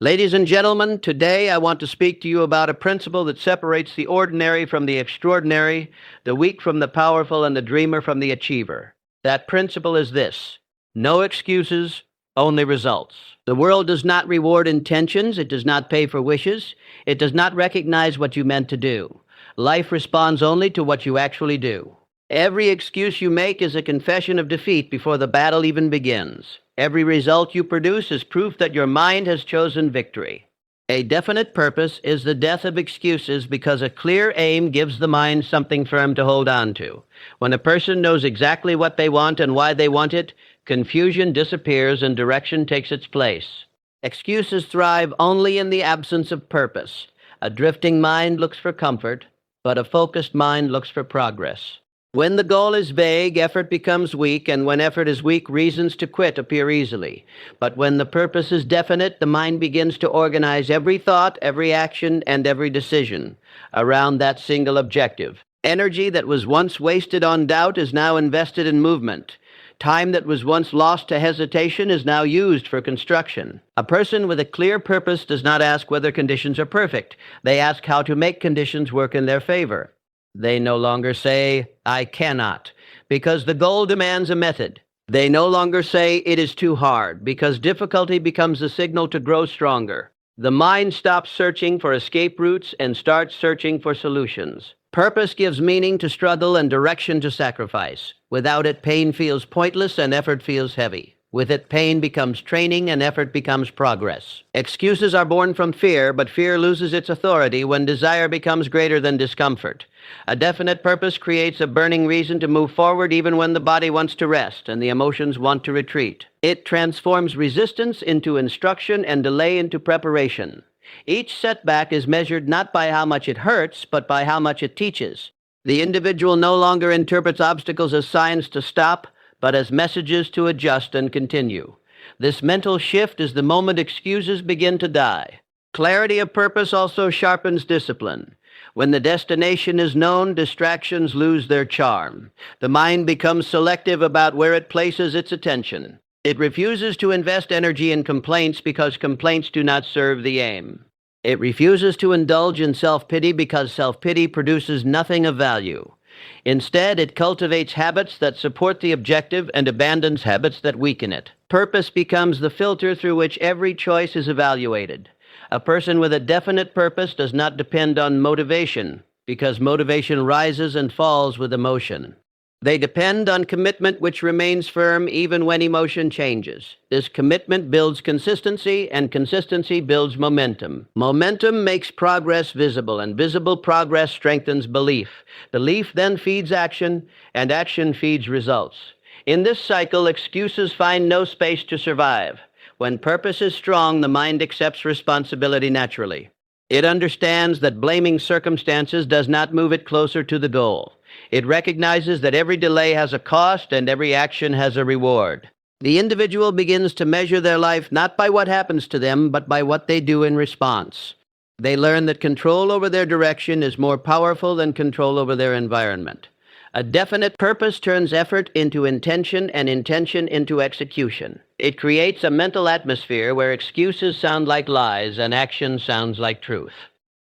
Ladies and gentlemen, today I want to speak to you about a principle that separates the ordinary from the extraordinary, the weak from the powerful, and the dreamer from the achiever. That principle is this: no excuses, only results. The world does not reward intentions, it does not pay for wishes, it does not recognize what you meant to do. Life responds only to what you actually do. Every excuse you make is a confession of defeat before the battle even begins. Every result you produce is proof that your mind has chosen victory. A definite purpose is the death of excuses because a clear aim gives the mind something firm to hold on to. When a person knows exactly what they want and why they want it, confusion disappears and direction takes its place. Excuses thrive only in the absence of purpose. A drifting mind looks for comfort, but a focused mind looks for progress. When the goal is vague, effort becomes weak, and when effort is weak, reasons to quit appear easily. But when the purpose is definite, the mind begins to organize every thought, every action, and every decision around that single objective. Energy that was once wasted on doubt is now invested in movement. Time that was once lost to hesitation is now used for construction. A person with a clear purpose does not ask whether conditions are perfect. They ask how to make conditions work in their favor. They no longer say, "I cannot," because the goal demands a method. They no longer say, "It is too hard," because difficulty becomes a signal to grow stronger. The mind stops searching for escape routes and starts searching for solutions. Purpose gives meaning to struggle and direction to sacrifice. Without it, pain feels pointless and effort feels heavy. With it, pain becomes training and effort becomes progress. Excuses are born from fear, but fear loses its authority when desire becomes greater than discomfort. A definite purpose creates a burning reason to move forward even when the body wants to rest and the emotions want to retreat. It transforms resistance into instruction and delay into preparation. Each setback is measured not by how much it hurts, but by how much it teaches. The individual no longer interprets obstacles as signs to stop, but as messages to adjust and continue. This mental shift is the moment excuses begin to die. Clarity of purpose also sharpens discipline. When the destination is known, distractions lose their charm. The mind becomes selective about where it places its attention. It refuses to invest energy in complaints because complaints do not serve the aim. It refuses to indulge in self-pity because self-pity produces nothing of value. Instead, it cultivates habits that support the objective and abandons habits that weaken it. Purpose becomes the filter through which every choice is evaluated. A person with a definite purpose does not depend on motivation, because motivation rises and falls with emotion. They depend on commitment which remains firm even when emotion changes. This commitment builds consistency, and consistency builds momentum. Momentum makes progress visible, and visible progress strengthens belief. Belief then feeds action, and action feeds results. In this cycle, excuses find no space to survive. When purpose is strong, the mind accepts responsibility naturally. It understands that blaming circumstances does not move it closer to the goal. It recognizes that every delay has a cost and every action has a reward. The individual begins to measure their life not by what happens to them, but by what they do in response. They learn that control over their direction is more powerful than control over their environment. A definite purpose turns effort into intention and intention into execution. It creates a mental atmosphere where excuses sound like lies and action sounds like truth.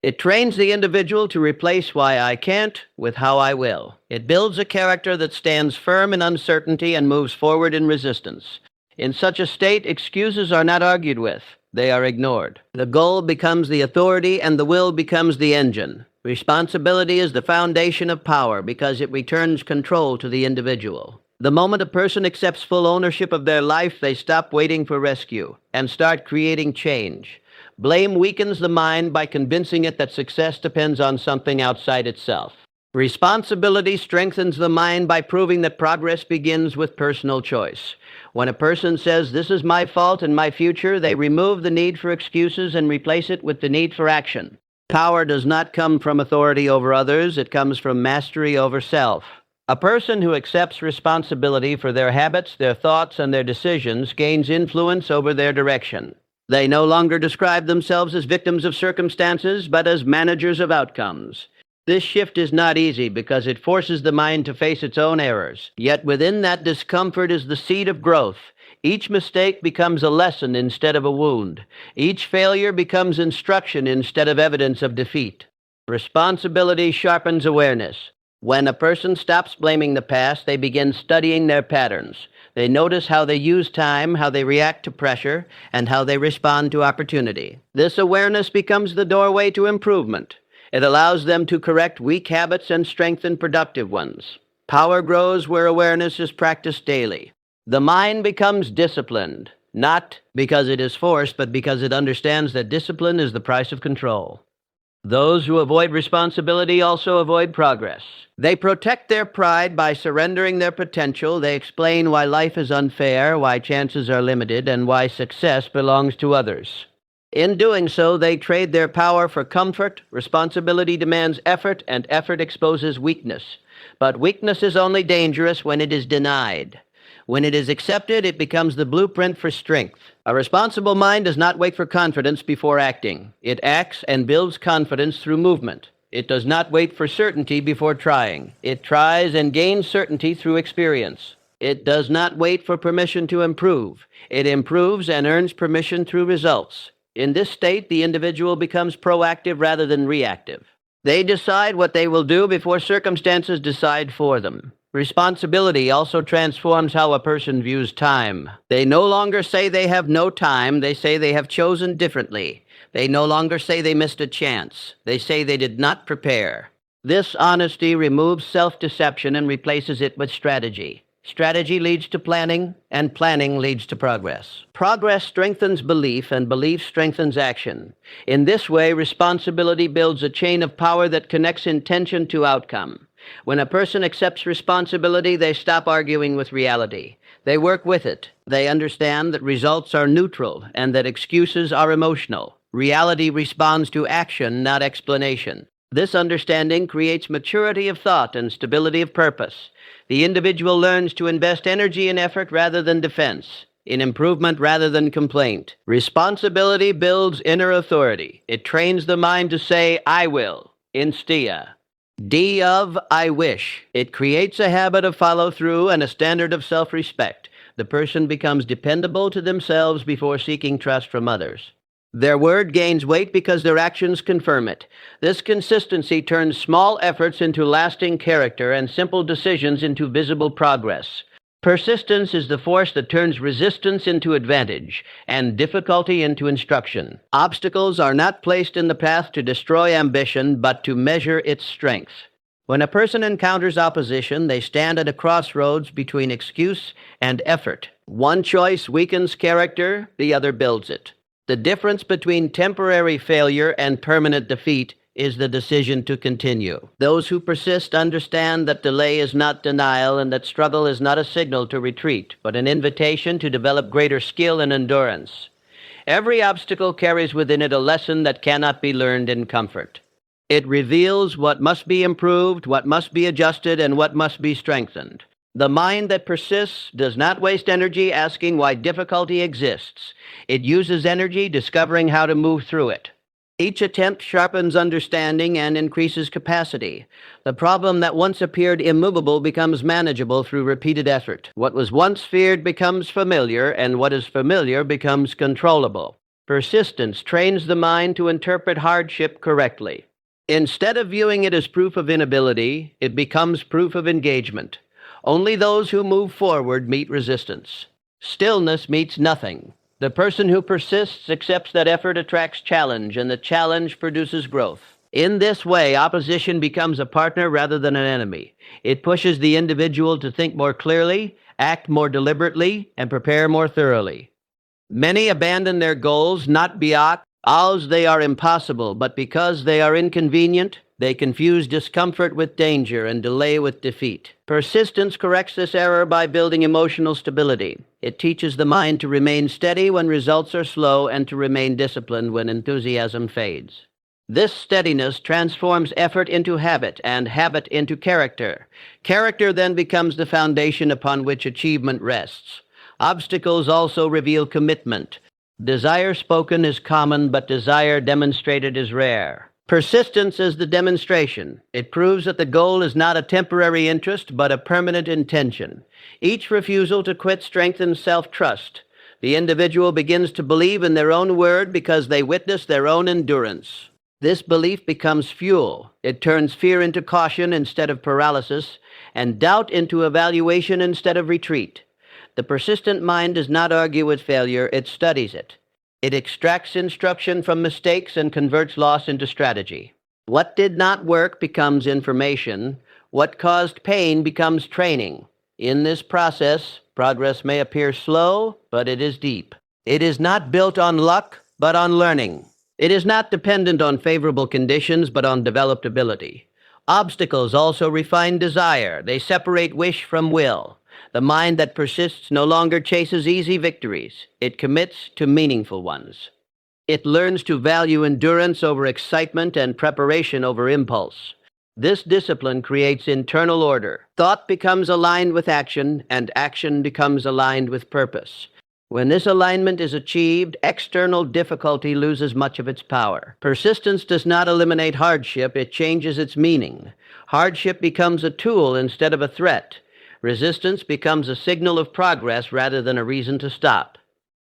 It trains the individual to replace "why I can't" with "how I will." It builds a character that stands firm in uncertainty and moves forward in resistance. In such a state, excuses are not argued with. They are ignored. The goal becomes the authority and the will becomes the engine. Responsibility is the foundation of power because it returns control to the individual. The moment a person accepts full ownership of their life, they stop waiting for rescue and start creating change. Blame weakens the mind by convincing it that success depends on something outside itself. Responsibility strengthens the mind by proving that progress begins with personal choice. When a person says, "This is my fault and my future," they remove the need for excuses and replace it with the need for action. Power does not come from authority over others, it comes from mastery over self. A person who accepts responsibility for their habits, their thoughts, and their decisions gains influence over their direction. They no longer describe themselves as victims of circumstances, but as managers of outcomes. This shift is not easy because it forces the mind to face its own errors. Yet within that discomfort is the seed of growth. Each mistake becomes a lesson instead of a wound. Each failure becomes instruction instead of evidence of defeat. Responsibility sharpens awareness. When a person stops blaming the past, they begin studying their patterns. They notice how they use time, how they react to pressure, and how they respond to opportunity. This awareness becomes the doorway to improvement. It allows them to correct weak habits and strengthen productive ones. Power grows where awareness is practiced daily. The mind becomes disciplined, not because it is forced, but because it understands that discipline is the price of control. Those who avoid responsibility also avoid progress. They protect their pride by surrendering their potential. They explain why life is unfair, why chances are limited, and why success belongs to others. In doing so, they trade their power for comfort. Responsibility demands effort, and effort exposes weakness. But weakness is only dangerous when it is denied. When it is accepted, it becomes the blueprint for strength. A responsible mind does not wait for confidence before acting. It acts and builds confidence through movement. It does not wait for certainty before trying. It tries and gains certainty through experience. It does not wait for permission to improve. It improves and earns permission through results. In this state, the individual becomes proactive rather than reactive. They decide what they will do before circumstances decide for them. Responsibility also transforms how a person views time. They no longer say they have no time, they say they have chosen differently. They no longer say they missed a chance. They say they did not prepare. This honesty removes self-deception and replaces it with strategy. Strategy leads to planning, and planning leads to progress. Progress strengthens belief, and belief strengthens action. In this way, responsibility builds a chain of power that connects intention to outcome. When a person accepts responsibility, they stop arguing with reality. They work with it. They understand that results are neutral and that excuses are emotional. Reality responds to action, not explanation. This understanding creates maturity of thought and stability of purpose. The individual learns to invest energy in effort rather than defense, in improvement rather than complaint. Responsibility builds inner authority. It trains the mind to say, I will, instia. D of I wish. It creates a habit of follow-through and a standard of self-respect. The person becomes dependable to themselves before seeking trust from others. Their word gains weight because their actions confirm it. This consistency turns small efforts into lasting character and simple decisions into visible progress. Persistence is the force that turns resistance into advantage and difficulty into instruction. Obstacles are not placed in the path to destroy ambition, but to measure its strength. When a person encounters opposition, they stand at a crossroads between excuse and effort. One choice weakens character, the other builds it. The difference between temporary failure and permanent defeat is the decision to continue. Those who persist understand that delay is not denial and that struggle is not a signal to retreat, but an invitation to develop greater skill and endurance. Every obstacle carries within it a lesson that cannot be learned in comfort. It reveals what must be improved, what must be adjusted, and what must be strengthened. The mind that persists does not waste energy asking why difficulty exists. It uses energy discovering how to move through it. Each attempt sharpens understanding and increases capacity. The problem that once appeared immovable becomes manageable through repeated effort. What was once feared becomes familiar, and what is familiar becomes controllable. Persistence trains the mind to interpret hardship correctly. Instead of viewing it as proof of inability, it becomes proof of engagement. Only those who move forward meet resistance. Stillness meets nothing. The person who persists accepts that effort attracts challenge, and the challenge produces growth. In this way, opposition becomes a partner rather than an enemy. It pushes the individual to think more clearly, act more deliberately, and prepare more thoroughly. Many abandon their goals not because they are impossible, but because they are inconvenient. They confuse discomfort with danger and delay with defeat. Persistence corrects this error by building emotional stability. It teaches the mind to remain steady when results are slow and to remain disciplined when enthusiasm fades. This steadiness transforms effort into habit and habit into character. Character then becomes the foundation upon which achievement rests. Obstacles also reveal commitment. Desire spoken is common, but desire demonstrated is rare. Persistence is the demonstration. It proves that the goal is not a temporary interest, but a permanent intention. Each refusal to quit strengthens self-trust. The individual begins to believe in their own word because they witness their own endurance. This belief becomes fuel. It turns fear into caution instead of paralysis, and doubt into evaluation instead of retreat. The persistent mind does not argue with failure, it studies it. It extracts instruction from mistakes and converts loss into strategy. What did not work becomes information. What caused pain becomes training. In this process, progress may appear slow, but it is deep. It is not built on luck, but on learning. It is not dependent on favorable conditions, but on developed ability. Obstacles also refine desire. They separate wish from will. The mind that persists no longer chases easy victories. It commits to meaningful ones. It learns to value endurance over excitement and preparation over impulse. This discipline creates internal order. Thought becomes aligned with action, and action becomes aligned with purpose. When this alignment is achieved, external difficulty loses much of its power. Persistence does not eliminate hardship, it changes its meaning. Hardship becomes a tool instead of a threat. Resistance becomes a signal of progress rather than a reason to stop.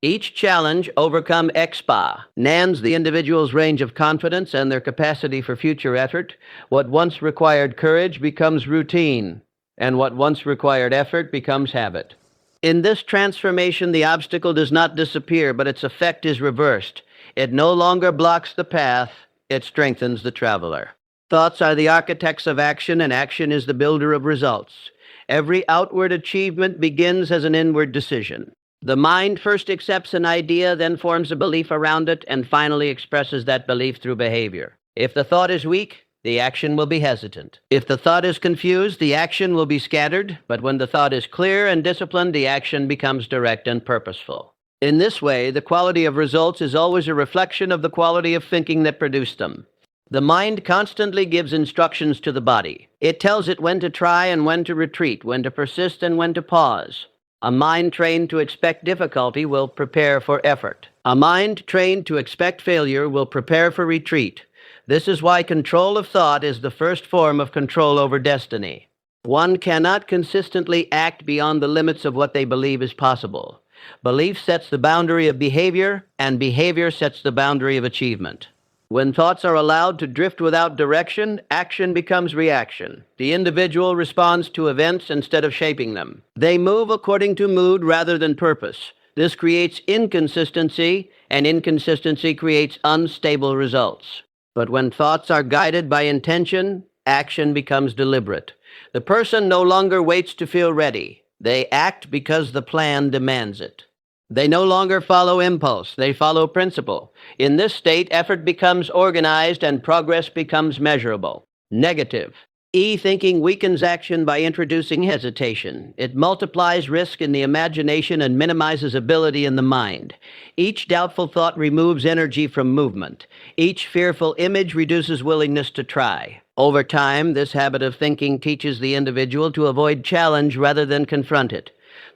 Each challenge, overcome expa, nans the individual's range of confidence and their capacity for future effort. What once required courage becomes routine, and what once required effort becomes habit. In this transformation, the obstacle does not disappear, but its effect is reversed. It no longer blocks the path, it strengthens the traveler. Thoughts are the architects of action, and action is the builder of results. Every outward achievement begins as an inward decision. The mind first accepts an idea, then forms a belief around it, and finally expresses that belief through behavior. If the thought is weak, the action will be hesitant. If the thought is confused, the action will be scattered, but when the thought is clear and disciplined, the action becomes direct and purposeful. In this way, the quality of results is always a reflection of the quality of thinking that produced them. The mind constantly gives instructions to the body. It tells it when to try and when to retreat, when to persist and when to pause. A mind trained to expect difficulty will prepare for effort. A mind trained to expect failure will prepare for retreat. This is why control of thought is the first form of control over destiny. One cannot consistently act beyond the limits of what they believe is possible. Belief sets the boundary of behavior, and behavior sets the boundary of achievement. When thoughts are allowed to drift without direction, action becomes reaction. The individual responds to events instead of shaping them. They move according to mood rather than purpose. This creates inconsistency, and inconsistency creates unstable results. But when thoughts are guided by intention, action becomes deliberate. The person no longer waits to feel ready. They act because the plan demands it. They no longer follow impulse, they follow principle. In this state, effort becomes organized and progress becomes measurable. Negative. E-thinking weakens action by introducing hesitation. It multiplies risk in the imagination and minimizes ability in the mind. Each doubtful thought removes energy from movement. Each fearful image reduces willingness to try. Over time, this habit of thinking teaches the individual to avoid challenge rather than confront it.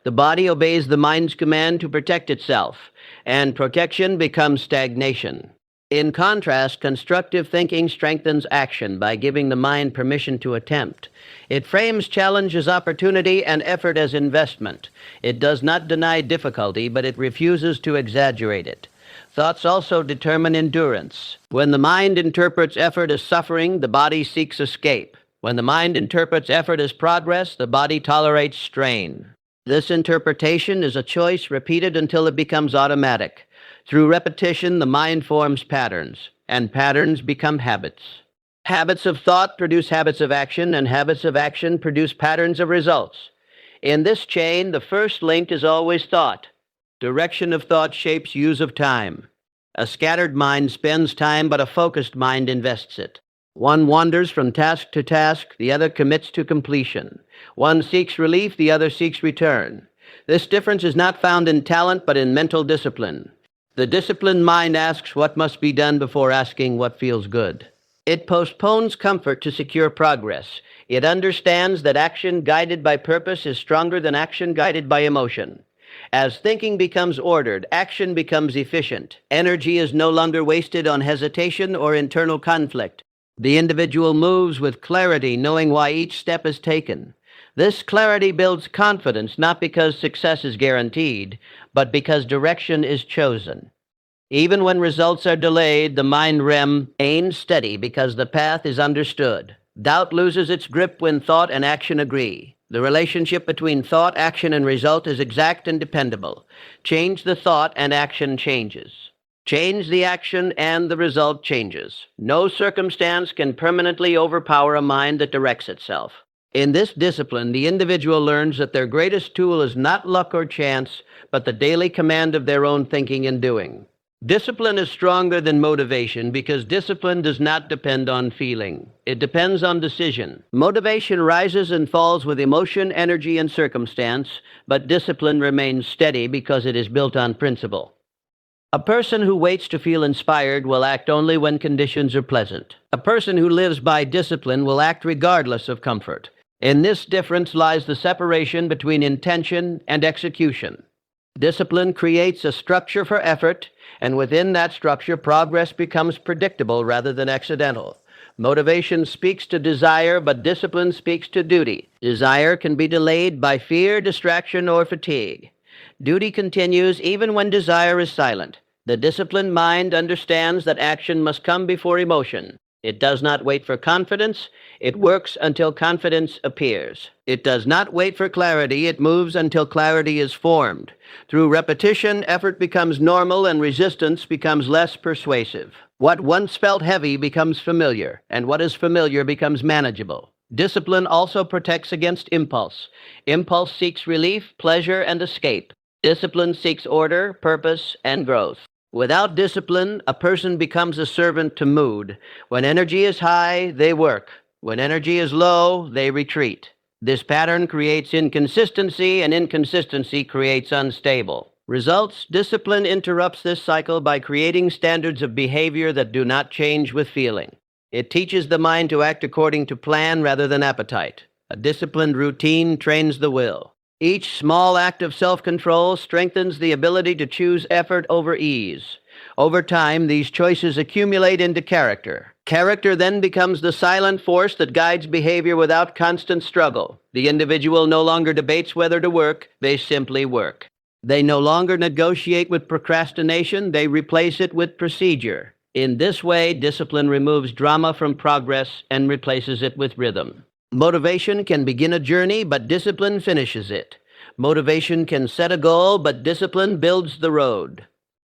The body obeys the mind's command to protect itself, and protection becomes stagnation. In contrast, constructive thinking strengthens action by giving the mind permission to attempt. It frames challenge as opportunity and effort as investment. It does not deny difficulty, but it refuses to exaggerate it. Thoughts also determine endurance. When the mind interprets effort as suffering, the body seeks escape. When the mind interprets effort as progress, the body tolerates strain. This interpretation is a choice repeated until it becomes automatic. Through repetition, the mind forms patterns, and patterns become habits. Habits of thought produce habits of action, and habits of action produce patterns of results. In this chain, the first link is always thought. Direction of thought shapes use of time. A scattered mind spends time, but a focused mind invests it. One wanders from task to task, the other commits to completion. One seeks relief, the other seeks return. This difference is not found in talent, but in mental discipline. The disciplined mind asks what must be done before asking what feels good. It postpones comfort to secure progress. It understands that action guided by purpose is stronger than action guided by emotion. As thinking becomes ordered, action becomes efficient. Energy is no longer wasted on hesitation or internal conflict. The individual moves with clarity, knowing why each step is taken. This clarity builds confidence not because success is guaranteed, but because direction is chosen. Even when results are delayed, the mind remains steady because the path is understood. Doubt loses its grip when thought and action agree. The relationship between thought, action, and result is exact and dependable. Change the thought and action changes. Change the action and the result changes. No circumstance can permanently overpower a mind that directs itself. In this discipline, the individual learns that their greatest tool is not luck or chance, but the daily command of their own thinking and doing. Discipline is stronger than motivation because discipline does not depend on feeling. It depends on decision. Motivation rises and falls with emotion, energy, and circumstance, but discipline remains steady because it is built on principle. A person who waits to feel inspired will act only when conditions are pleasant. A person who lives by discipline will act regardless of comfort. In this difference lies the separation between intention and execution. Discipline creates a structure for effort, and within that structure, progress becomes predictable rather than accidental. Motivation speaks to desire, but discipline speaks to duty. Desire can be delayed by fear, distraction, or fatigue. Duty continues even when desire is silent. The disciplined mind understands that action must come before emotion. It does not wait for confidence. It works until confidence appears. It does not wait for clarity. It moves until clarity is formed. Through repetition, effort becomes normal and resistance becomes less persuasive. What once felt heavy becomes familiar, and what is familiar becomes manageable. Discipline also protects against impulse. Impulse seeks relief, pleasure, and escape. Discipline seeks order, purpose, and growth. Without discipline, a person becomes a servant to mood. When energy is high, they work. When energy is low, they retreat. This pattern creates inconsistency, and inconsistency creates unstable results. Discipline interrupts this cycle by creating standards of behavior that do not change with feeling. It teaches the mind to act according to plan rather than appetite. A disciplined routine trains the will. Each small act of self-control strengthens the ability to choose effort over ease. Over time, these choices accumulate into character. Character then becomes the silent force that guides behavior without constant struggle. The individual no longer debates whether to work, they simply work. They no longer negotiate with procrastination, they replace it with procedure. In this way, discipline removes drama from progress and replaces it with rhythm. Motivation can begin a journey, but discipline finishes it. Motivation can set a goal, but discipline builds the road.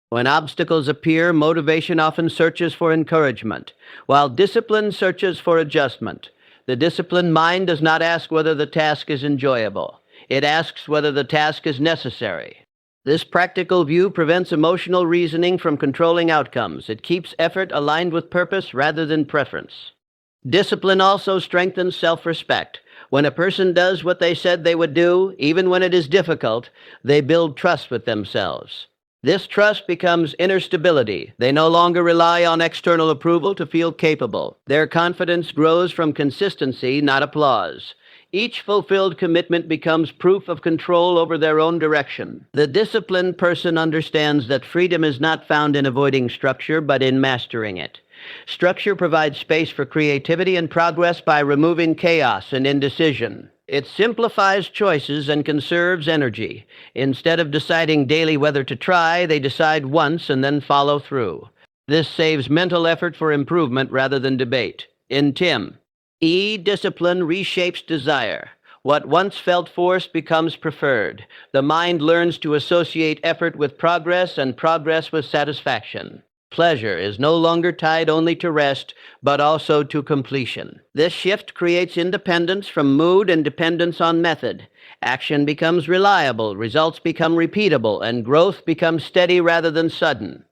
When obstacles appear, motivation often searches for encouragement, while discipline searches for adjustment. The disciplined mind does not ask whether the task is enjoyable. It asks whether the task is necessary. This practical view prevents emotional reasoning from controlling outcomes. It keeps effort aligned with purpose rather than preference. Discipline also strengthens self-respect. When a person does what they said they would do, even when it is difficult, they build trust with themselves. This trust becomes inner stability. They no longer rely on external approval to feel capable. Their confidence grows from consistency, not applause. Each fulfilled commitment becomes proof of control over their own direction. The disciplined person understands that freedom is not found in avoiding structure, but in mastering it. Structure provides space for creativity and progress by removing chaos and indecision. It simplifies choices and conserves energy. Instead of deciding daily whether to try, they decide once and then follow through. This saves mental effort for improvement rather than debate. In Tim, discipline reshapes desire. What once felt forced becomes preferred. The mind learns to associate effort with progress and progress with satisfaction. Pleasure is no longer tied only to rest, but also to completion. This shift creates independence from mood and dependence on method. Action becomes reliable, results become repeatable, and growth becomes steady rather than sudden.